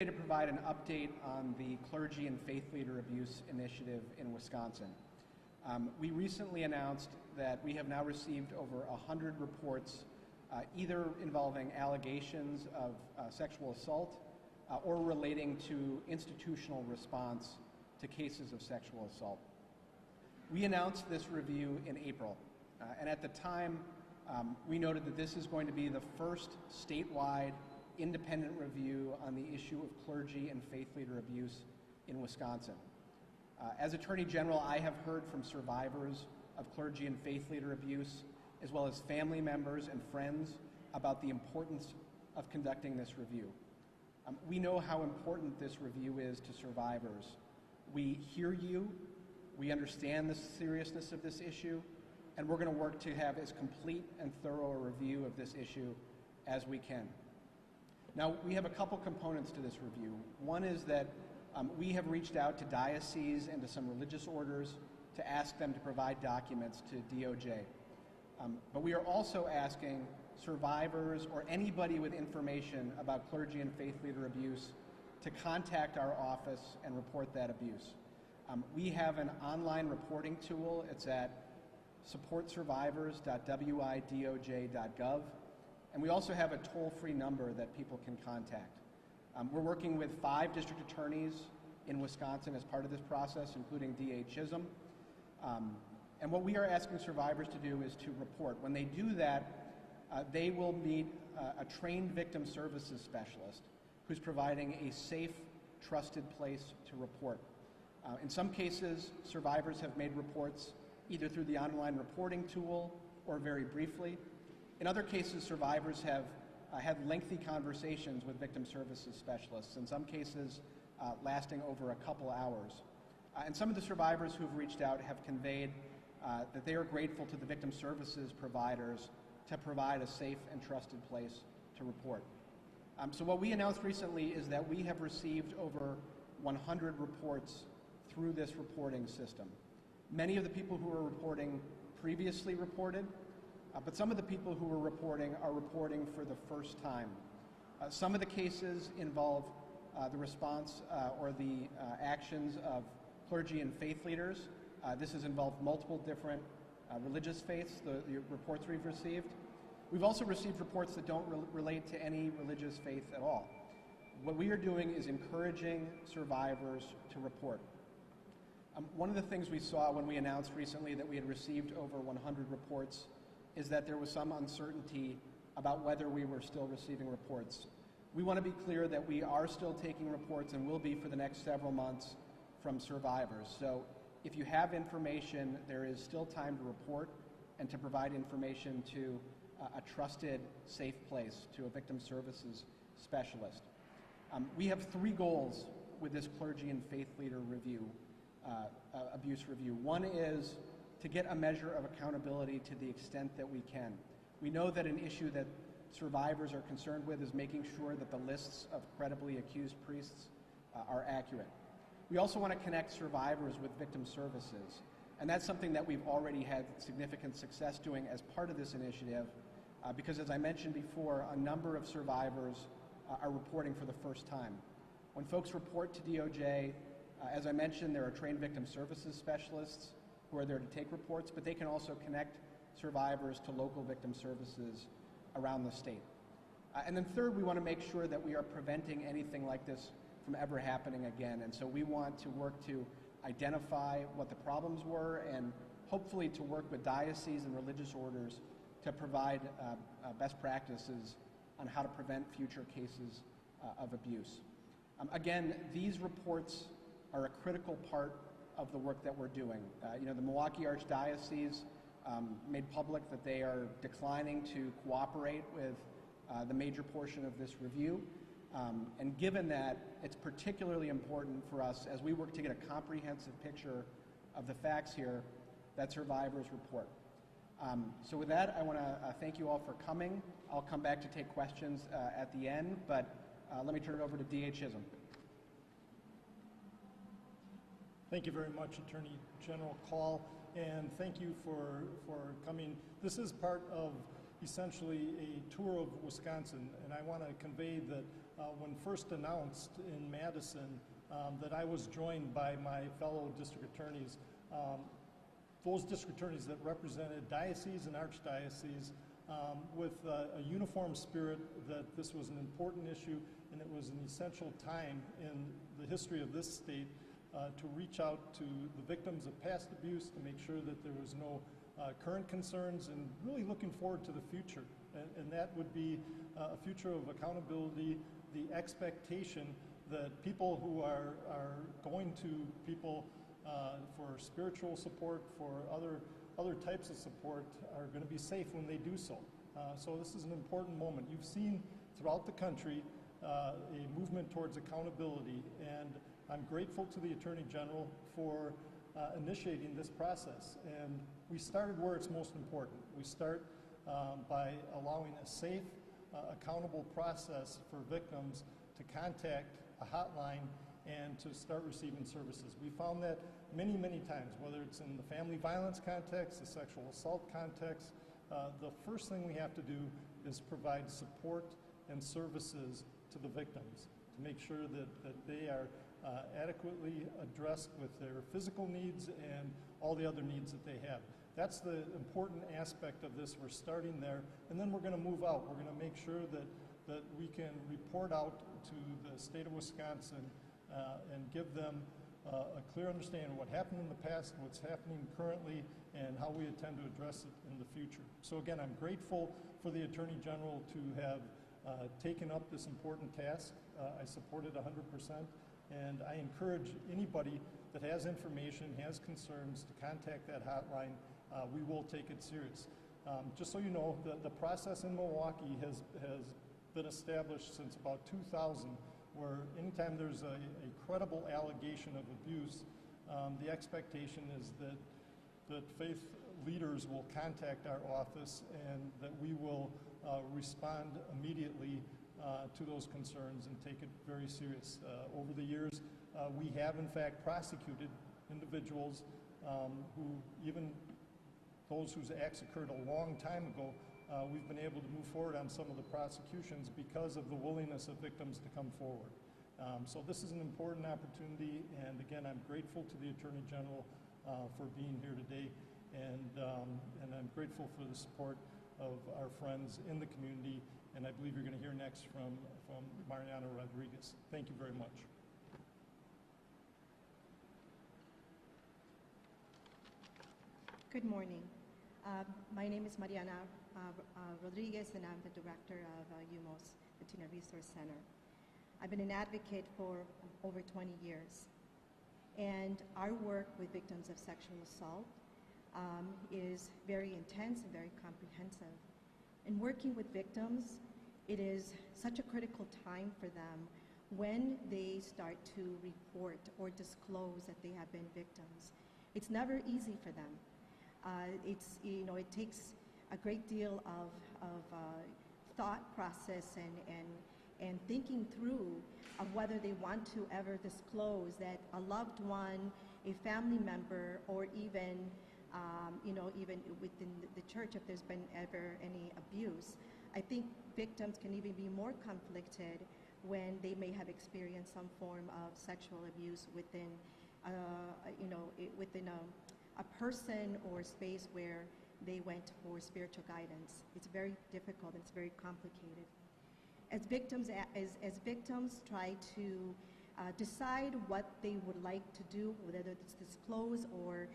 To provide an update on the clergy and faith leader abuse initiative in Wisconsin. We recently announced that we have now received over 100 reports, either involving allegations of sexual assault or relating to institutional response to cases of sexual assault. We announced this review in April, and at the time we noted that this is going to be the first statewide independent review on the issue of clergy and faith leader abuse in Wisconsin. As Attorney General, I have heard from survivors of clergy and faith leader abuse, as well as family members and friends, about the importance of conducting this review. We know how important this review is to survivors. We hear you, we understand the seriousness of this issue, and we're going to work to have as complete and thorough a review of this issue as we can. Now, we have a couple components to this review. One is that we have reached out to dioceses and to some religious orders to ask them to provide documents to DOJ. But we are also asking survivors or anybody with information about clergy and faith leader abuse to contact our office and report that abuse. We have an online reporting tool. It's at supportsurvivors.widoj.gov. And we also have a toll-free number that people can contact. We're working with 5 district attorneys in Wisconsin as part of this process, including D.A. Chisholm. And what we are asking survivors to do is to report. When they do that, they will meet a trained victim services specialist who's providing a safe, trusted place to report. In some cases, survivors have made reports either through the online reporting tool or very briefly. In other cases, survivors have had lengthy conversations with victim services specialists, in some cases lasting over a couple hours. And some of the survivors who've reached out have conveyed that they are grateful to the victim services providers to provide a safe and trusted place to report. So what we announced recently is that we have received over 100 reports through this reporting system. Many of the people who are reporting previously reported, but some of the people who are reporting for the first time. Some of the cases involve the response or the actions of clergy and faith leaders. This has involved multiple different religious faiths, the reports we've received. We've also received reports that don't relate to any religious faith at all. What we are doing is encouraging survivors to report. One of the things we saw when we announced recently that we had received over 100 reports is that there was some uncertainty about whether we were still receiving reports. We want to be clear that we are still taking reports and will be for the next several months from survivors. So if you have information, there is still time to report and to provide information to a trusted, safe place, to a victim services specialist. We have 3 goals with this clergy and faith leader review, abuse review. One is to get a measure of accountability to the extent that we can. We know that an issue that survivors are concerned with is making sure that the lists of credibly accused priests are accurate. We also want to connect survivors with victim services, and that's something that we've already had significant success doing as part of this initiative, because as I mentioned before, a number of survivors are reporting for the first time. When folks report to DOJ, as I mentioned, there are trained victim services specialists who are there to take reports, but they can also connect survivors to local victim services around the state. And then third, we want to make sure that we are preventing anything like this from ever happening again. And so we want to work to identify what the problems were and hopefully to work with dioceses and religious orders to provide best practices on how to prevent future cases of abuse. Again, these reports are a critical part of the work that we're doing. The Milwaukee archdiocese made public that they are declining to cooperate with the major portion of this review. And given that, it's particularly important for us as we work to get a comprehensive picture of the facts here that survivors report. So with that, I want to thank you all for coming. I'll come back to take questions at the end, but let me turn it over to D.A. Chisholm. Thank you very much, Attorney General Call, and thank you for coming. This is part of essentially a tour of Wisconsin, and I want to convey that when first announced in Madison that I was joined by my fellow district attorneys, those district attorneys that represented dioceses and archdioceses, with a uniform spirit that this was an important issue and it was an essential time in the history of this state to reach out to the victims of past abuse, to make sure that there was no current concerns, and really looking forward to the future. And that would be a future of accountability, the expectation that people who are going to people for spiritual support, for other types of support, are going to be safe when they do so. So this is an important moment. You've seen throughout the country a movement towards accountability, and I'm grateful to the Attorney General for initiating this process. And we started where it's most important. We start by allowing a safe, accountable process for victims to contact a hotline and to start receiving services. We found that many, many times, whether it's in the family violence context, the sexual assault context, the first thing we have to do is provide support and services to the victims to make sure that they are adequately addressed with their physical needs and all the other needs that they have. That's the important aspect of this. We're starting there, and then we're going to move out. We're going to make sure that we can report out to the state of Wisconsin and give them a clear understanding of what happened in the past, what's happening currently, and how we intend to address it in the future. So again, I'm grateful for the Attorney General to have taken up this important task. I support it 100%, and I encourage anybody that has information, has concerns, to contact that hotline. We will take it serious. Just so you know, the process in Milwaukee has been established since about 2000, where anytime there's a credible allegation of abuse, the expectation is that faith leaders will contact our office and that we will respond immediately to those concerns and take it very serious. Over the years, we have in fact prosecuted individuals who, even those whose acts occurred a long time ago, we've been able to move forward on some of the prosecutions because of the willingness of victims to come forward. So this is an important opportunity, and again, I'm grateful to the Attorney General for being here today, and I'm grateful for the support of our friends in the community, and I believe you're going to hear next from Mariana Rodriguez. Thank you very much. Good morning. My name is Mariana Rodriguez, and I'm the director of UMOS, Latina Resource Center. I've been an advocate for over 20 years, and our work with victims of sexual assault is very intense and very comprehensive. In working with victims, it is such a critical time for them when they start to report or disclose that they have been victims. It's never easy for them. It takes a great deal of thought process and thinking through of whether they want to ever disclose that a loved one, a family member, or even even within the church, if there's been ever any abuse. I think victims can even be more conflicted when they may have experienced some form of sexual abuse within a person or space where they went for spiritual guidance. It's very difficult, it's very complicated. As victims try to decide what they would like to do, whether it's disclose or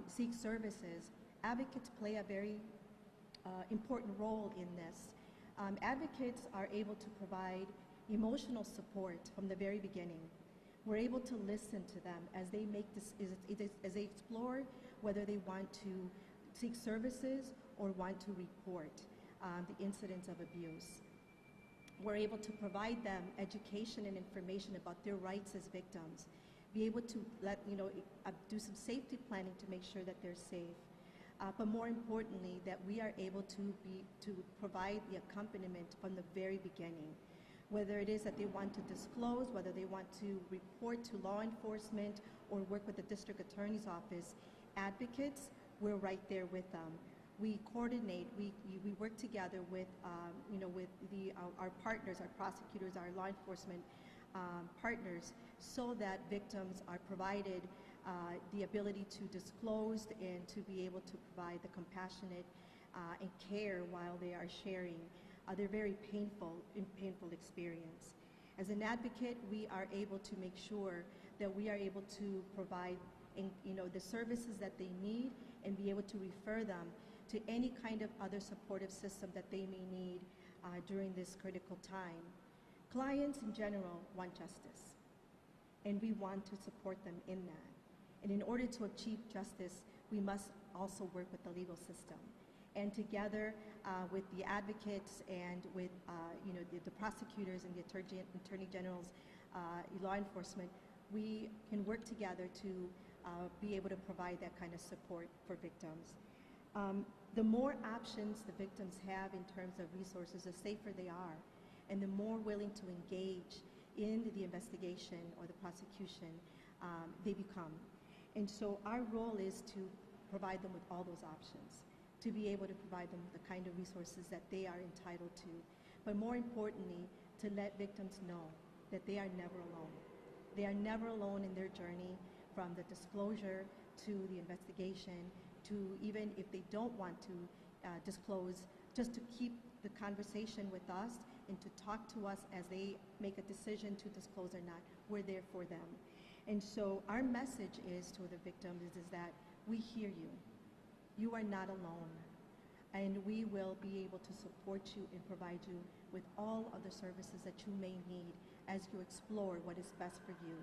seek services, advocates play a very important role in this. Advocates are able to provide emotional support from the very beginning. We're able to listen to them as they make as they explore whether they want to seek services or want to report the incidents of abuse. We're able to provide them education and information about their rights as victims, be able to do some safety planning to make sure that they're safe. But more importantly, that we are able to provide the accompaniment from the very beginning. Whether it is that they want to disclose, whether they want to report to law enforcement or work with the district attorney's office, advocates, we're right there with them. We coordinate, we work together with, with our partners, our prosecutors, our law enforcement partners, so that victims are provided the ability to disclose and to be able to provide the compassionate and care while they are sharing their very painful experience. As an advocate, we are able to make sure that we are able to provide the services that they need and be able to refer them to any kind of other supportive system that they may need during this critical time. Clients in general want justice, and we want to support them in that. And in order to achieve justice, we must also work with the legal system. And together with the advocates and with the prosecutors and the attorney generals, law enforcement, we can work together to be able to provide that kind of support for victims. The more options the victims have in terms of resources, the safer they are, and the more willing to engage in the investigation or the prosecution they become. And so our role is to provide them with all those options, to be able to provide them with the kind of resources that they are entitled to, but more importantly, to let victims know that they are never alone. They are never alone in their journey, from the disclosure to the investigation, to even if they don't want to disclose, just to keep the conversation with us and to talk to us as they make a decision to disclose or not. We're there for them. And so our message is to the victims is that we hear you. You are not alone. And we will be able to support you and provide you with all of the services that you may need as you explore what is best for you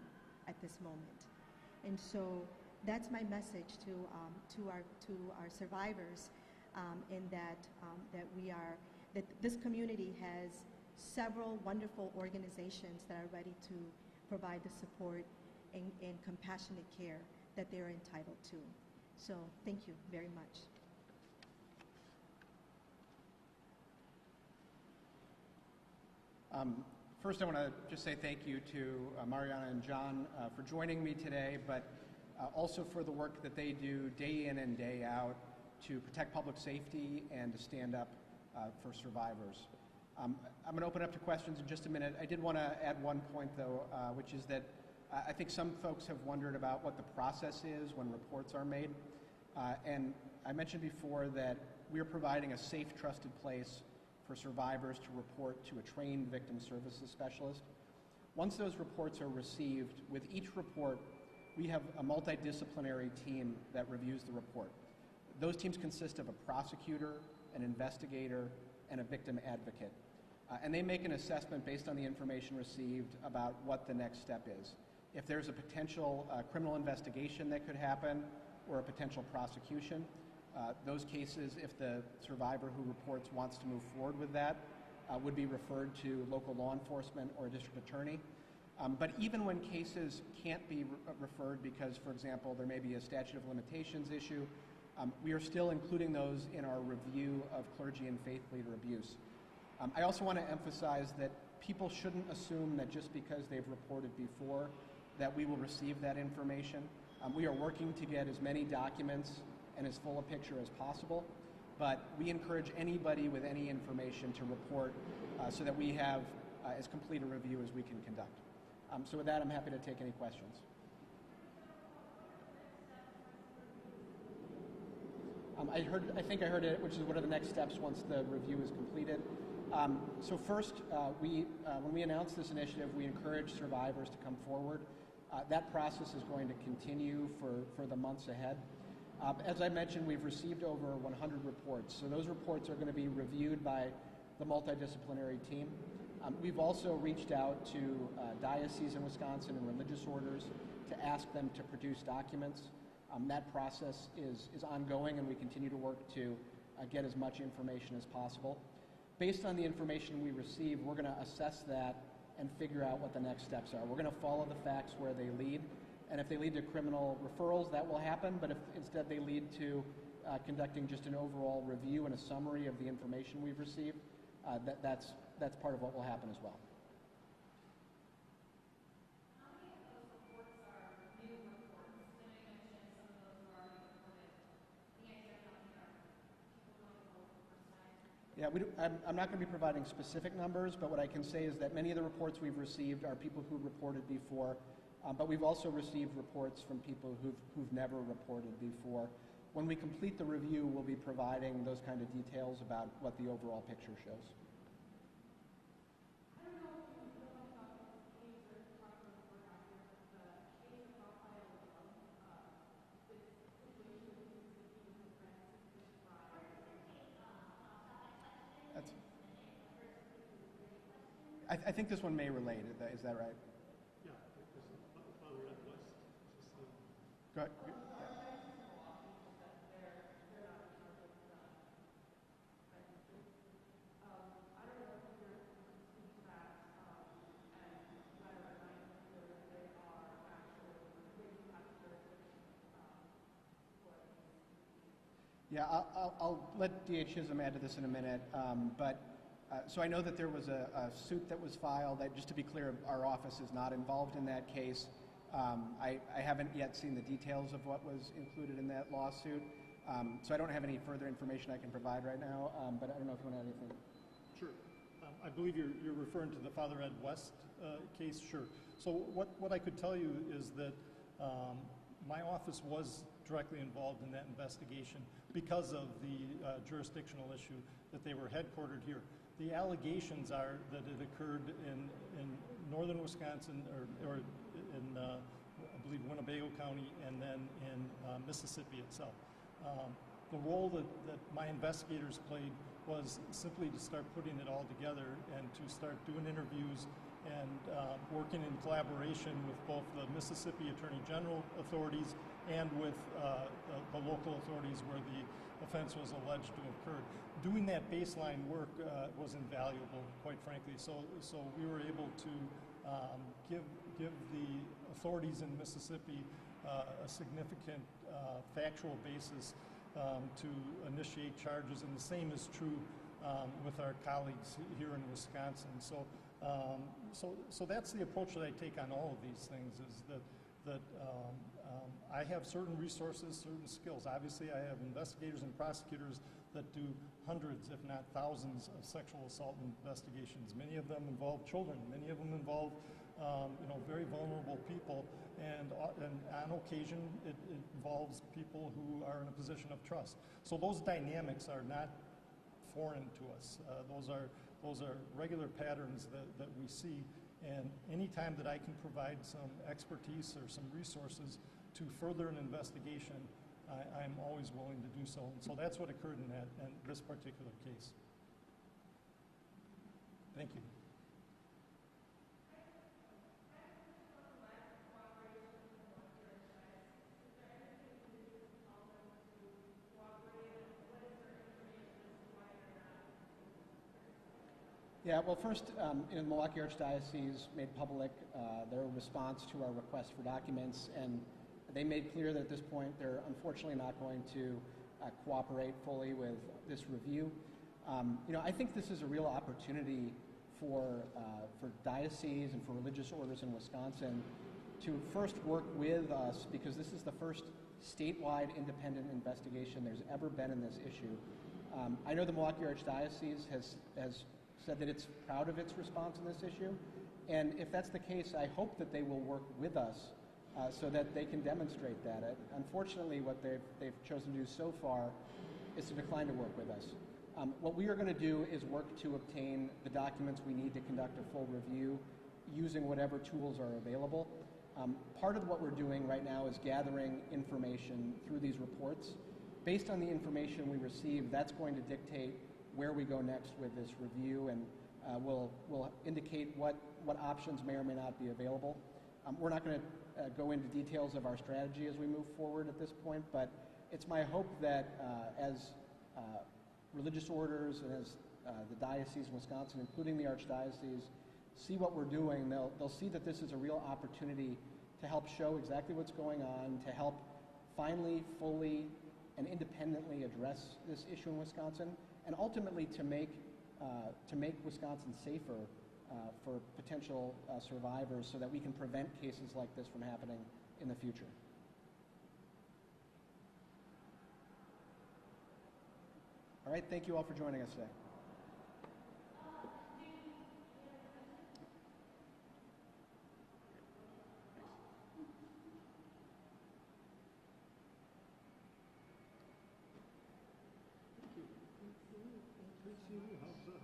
at this moment. And so that's my message to our survivors, in that that this community has several wonderful organizations that are ready to provide the support and compassionate care that they are entitled to. So thank you very much. First, I want to just say thank you to Mariana and John for joining me today, but also for the work that they do day in and day out to protect public safety and to stand up for survivors. I'm going to open up to questions in just a minute. I did want to add one point, though, which is that I think some folks have wondered about what the process is when reports are made. And I mentioned before that we're providing a safe, trusted place for survivors to report to a trained victim services specialist. Once those reports are received, with each report, we have a multidisciplinary team that reviews the report. Those teams consist of a prosecutor, an investigator, and a victim advocate. And they make an assessment based on the information received about what the next step is. If there's a potential criminal investigation that could happen or a potential prosecution, those cases, if the survivor who reports wants to move forward with that, would be referred to local law enforcement or a district attorney. But even when cases can't be referred because, for example, there may be a statute of limitations issue, we are still including those in our review of clergy and faith leader abuse. I also want to emphasize that people shouldn't assume that just because they've reported before that we will receive that information. We are working to get as many documents and as full a picture as possible, but we encourage anybody with any information to report so that we have as complete a review as we can conduct. So with that, I'm happy to take any questions. I think I heard it, which is what are the next steps once the review is completed. So first, when we announced this initiative, we encourage survivors to come forward. That process is going to continue for the months ahead. As I mentioned, we've received over 100 reports. So those reports are going to be reviewed by the multidisciplinary team. We've also reached out to dioceses in Wisconsin and religious orders to ask them to produce documents. That process is ongoing, and we continue to work to get as much information as possible. Based on the information we receive, we're going to assess that and figure out what the next steps are. We're going to follow the facts where they lead, and if they lead to criminal referrals, that will happen, but if instead they lead to conducting just an overall review and a summary of the information we've received, that's part of what will happen as well. Yeah, I'm not going to be providing specific numbers, but what I can say is that many of the reports we've received are people who reported before, but we've also received reports from people who've never reported before. When we complete the review, we'll be providing those kind of details about what the overall picture shows. I think this one may relate. Is that right? Yeah, there's Father Ed West. Go ahead. Yeah, I'll let D.H. Chisholm add to this in a minute, so I know that there was a suit that was filed. Just to be clear, our office is not involved in that case. I haven't yet seen the details of what was included in that lawsuit, so I don't have any further information I can provide right now, but I don't know if you want to add anything. Sure. I believe you're referring to the Father Ed West case. Sure. So what I could tell you is that my office was directly involved in that investigation because of the jurisdictional issue that they were headquartered here. The allegations are that it occurred in northern Wisconsin or in, I believe, Winnebago County and then in Mississippi itself. The role that my investigators played was simply to start putting it all together and to start doing interviews and working in collaboration with both the Mississippi Attorney General authorities and with the local authorities where the offense was alleged to have occurred. Doing that baseline work was invaluable, quite frankly. So we were able to give the authorities in Mississippi a significant factual basis to initiate charges, and the same is true with our colleagues here in Wisconsin. So that's the approach that I take on all of these things, is that I have certain resources, certain skills. Obviously, I have investigators and prosecutors that do hundreds, if not thousands, of sexual assault investigations. Many of them involve children. Many of them involve very vulnerable people, and on occasion it involves people who are in a position of trust. So those dynamics are not foreign to us. Those are regular patterns that we see, and anytime that I can provide some expertise or some resources to further an investigation, I'm always willing to do so. And so that's what occurred in this particular case. Thank you. Yeah, well, first, Milwaukee Archdiocese made public their response to our request for documents, and they made clear that at this point they're unfortunately not going to cooperate fully with this review. I think this is a real opportunity for dioceses and for religious orders in Wisconsin to first work with us, because this is the first statewide independent investigation there's ever been in this issue. I know the Milwaukee Archdiocese has said that it's proud of its response in this issue, and if that's the case, I hope that they will work with us so that they can demonstrate that. Unfortunately, what they've chosen to do so far is to decline to work with us. What we are going to do is work to obtain the documents we need to conduct a full review using whatever tools are available. Part of what we're doing right now is gathering information through these reports. Based on the information we receive, that's going to dictate where we go next with this review, and we'll indicate what options may or may not be available. We're not going to go into details of our strategy as we move forward at this point, but it's my hope that as religious orders and as the diocese in Wisconsin, including the Archdiocese, see what we're doing, they'll see that this is a real opportunity to help show exactly what's going on, to help finally, fully, and independently address this issue in Wisconsin, and ultimately to make Wisconsin safer for potential survivors, so that we can prevent cases like this from happening in the future. All right, thank you all for joining us today.